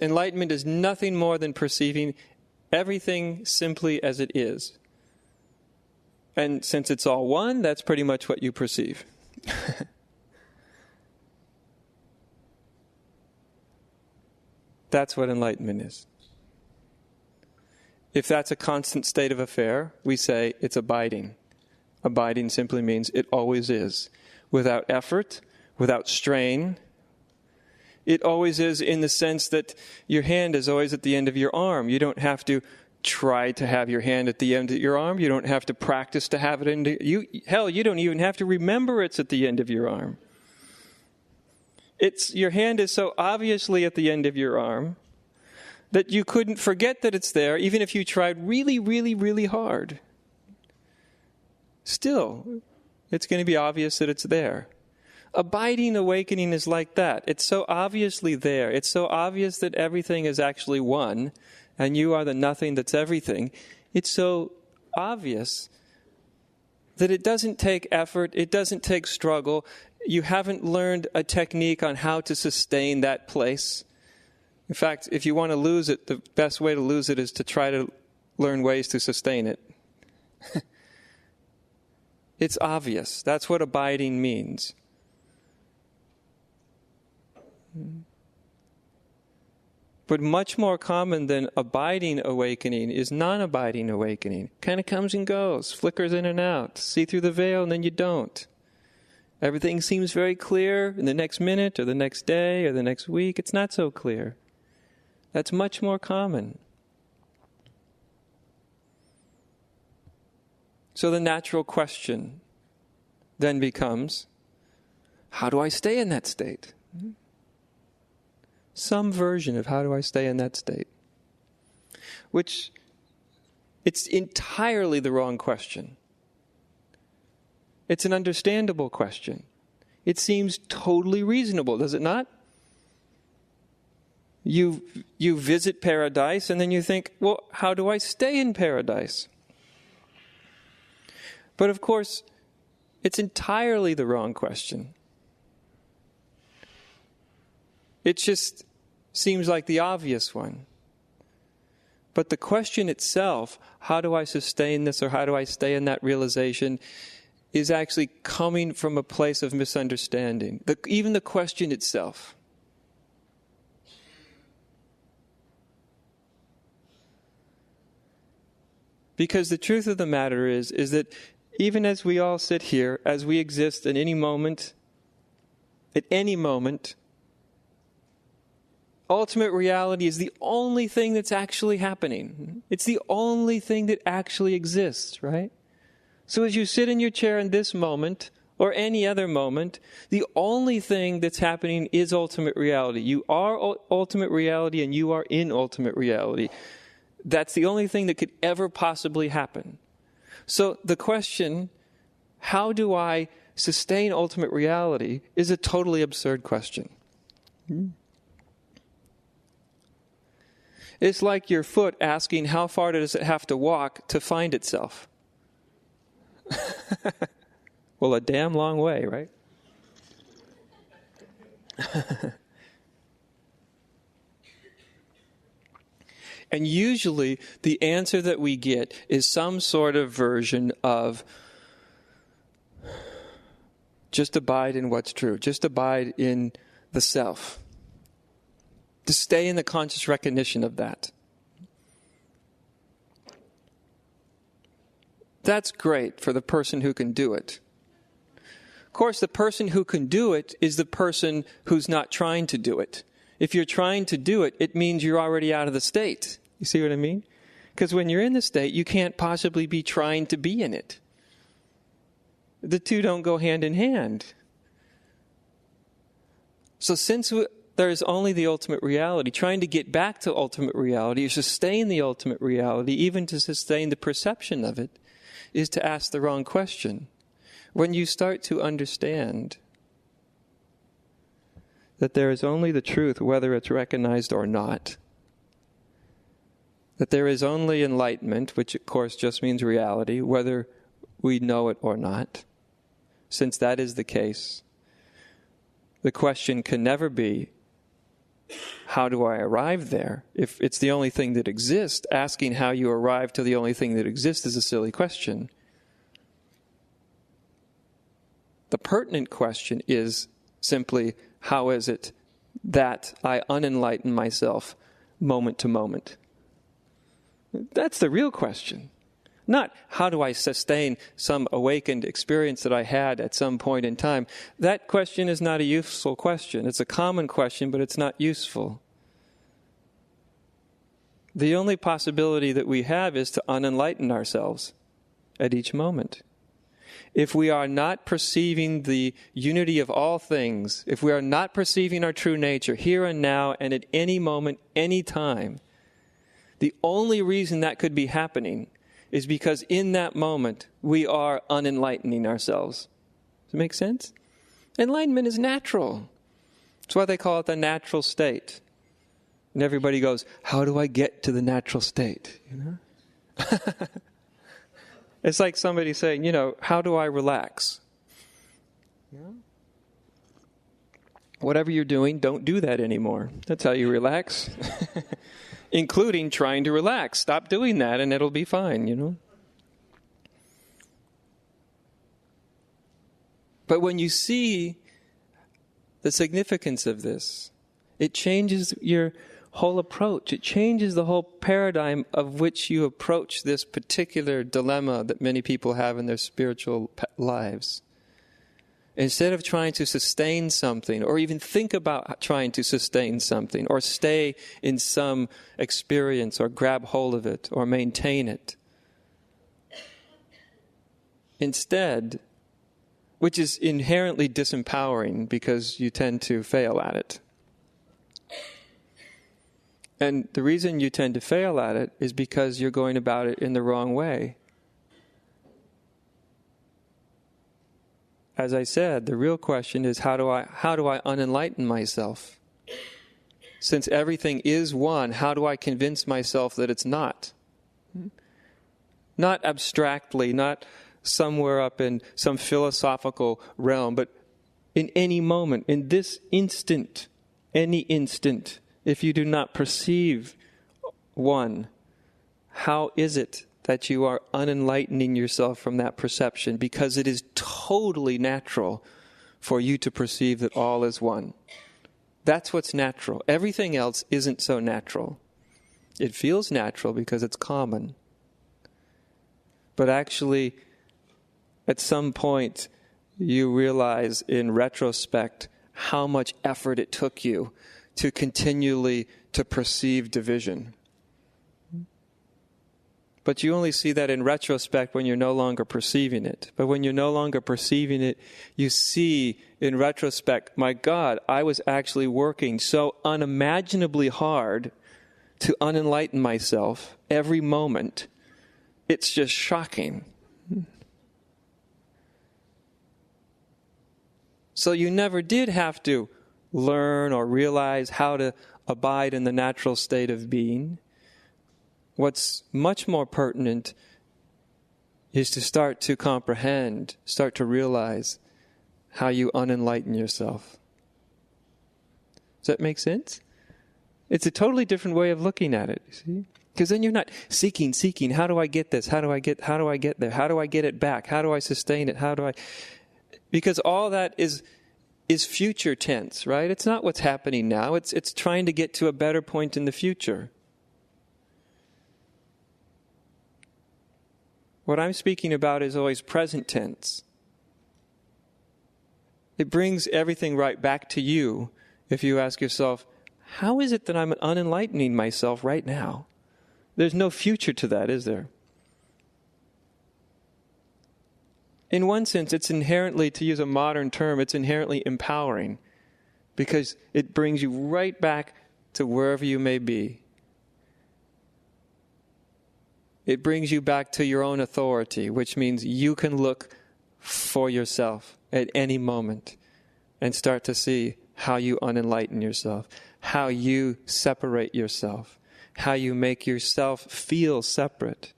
Enlightenment is nothing more than perceiving everything simply as it is. And since it's all one, that's pretty much what you perceive. That's what enlightenment is. If that's a constant state of affair, we say it's abiding. Abiding simply means it always is. Without effort, without strain. It always is in the sense that your hand is always at the end of your arm. You don't have to try to have your hand at the end of your arm. You don't have to practice to have it you don't even have to remember it's at the end of your arm. Your hand is so obviously at the end of your arm that you couldn't forget that it's there, even if you tried really, really, really hard. Still, it's going to be obvious that it's there. Abiding awakening is like that. It's so obviously there. It's so obvious that everything is actually one, and you are the nothing that's everything. It's so obvious that it doesn't take effort, it doesn't take struggle. You haven't learned a technique on how to sustain that place. In fact, if you want to lose it, the best way to lose it is to try to learn ways to sustain it. It's obvious. That's what abiding means. But much more common than abiding awakening is non-abiding awakening. Kind of comes and goes, flickers in and out. See through the veil and then you don't. Everything seems very clear in the next minute or the next day or the next week. It's not so clear. That's much more common. So the natural question then becomes, how do I stay in that state? Some version of how do I stay in that state? Which, it's entirely the wrong question. It's an understandable question. It seems totally reasonable, does it not? You visit paradise and then you think, well, how do I stay in paradise? But of course, it's entirely the wrong question. It just seems like the obvious one. But the question itself, how do I sustain this or how do I stay in that realization, is actually coming from a place of misunderstanding. Even the question itself. Because the truth of the matter is that even as we all sit here, as we exist at any moment, ultimate reality is the only thing that's actually happening. It's the only thing that actually exists, right? So as you sit in your chair in this moment, or any other moment, the only thing that's happening is ultimate reality. You are ultimate reality and you are in ultimate reality. That's the only thing that could ever possibly happen. So the question, how do I sustain ultimate reality, is a totally absurd question. It's like your foot asking how far does it have to walk to find itself. Well, a damn long way, right? And usually the answer that we get is some sort of version of just abide in what's true. Just abide in the self. To stay in the conscious recognition of that. That's great for the person who can do it. Of course, the person who can do it is the person who's not trying to do it. If you're trying to do it, it means you're already out of the state. You see what I mean? Because when you're in the state, you can't possibly be trying to be in it. The two don't go hand in hand. So since there is only the ultimate reality, trying to get back to ultimate reality, or sustain the ultimate reality, even to sustain the perception of it, is to ask the wrong question. When you start to understand that there is only the truth, whether it's recognized or not, that there is only enlightenment, which of course just means reality, whether we know it or not, since that is the case, the question can never be, how do I arrive there? If it's the only thing that exists, asking how you arrive to the only thing that exists is a silly question. The pertinent question is simply, how is it that I unenlighten myself moment to moment? That's the real question. Not how do I sustain some awakened experience that I had at some point in time. That question is not a useful question. It's a common question, but it's not useful. The only possibility that we have is to unenlighten ourselves at each moment. If we are not perceiving the unity of all things, if we are not perceiving our true nature here and now and at any moment, any time, the only reason that could be happening is because in that moment we are unenlightening ourselves. Does it make sense? Enlightenment is natural. That's why they call it the natural state. And everybody goes, how do I get to the natural state? You know? It's like somebody saying, how do I relax? Yeah. Whatever you're doing, don't do that anymore. That's how you relax. Including trying to relax. Stop doing that and it'll be fine, But when you see the significance of this, it changes your whole approach. It changes the whole paradigm of which you approach this particular dilemma that many people have in their spiritual lives. Instead of trying to sustain something, or even think about trying to sustain something, or stay in some experience, or grab hold of it, or maintain it. Instead, which is inherently disempowering because you tend to fail at it. And the reason you tend to fail at it is because you're going about it in the wrong way. As I said, the real question is how do I unenlighten myself? Since everything is one, how do I convince myself that it's not? Not abstractly, not somewhere up in some philosophical realm, but in any moment, in this instant, any instant, if you do not perceive one, how is it that you are unenlightening yourself from that perception? Because it is totally natural for you to perceive that all is one. That's what's natural. Everything else isn't so natural. It feels natural because it's common. But actually, at some point, you realize in retrospect how much effort it took you to continually to perceive division. But you only see that in retrospect when you're no longer perceiving it. But when you're no longer perceiving it, you see in retrospect, my God, I was actually working so unimaginably hard to unenlighten myself every moment. It's just shocking. So you never did have to learn or realize how to abide in the natural state of being. What's much more pertinent is to start to comprehend, start to realize how you unenlighten yourself. Does that make sense? It's a totally different way of looking at it, you see? Because then you're not seeking, how do I get this? How do I get there? How do I get it back? How do I sustain it? Because all that is future tense, right? It's not what's happening now. It's trying to get to a better point in the future. What I'm speaking about is always present tense. It brings everything right back to you if you ask yourself, how is it that I'm unenlightening myself right now? There's no future to that, is there? In one sense, it's inherently, to use a modern term, it's inherently empowering because it brings you right back to wherever you may be. It brings you back to your own authority, which means you can look for yourself at any moment and start to see how you unenlighten yourself, how you separate yourself, how you make yourself feel separate.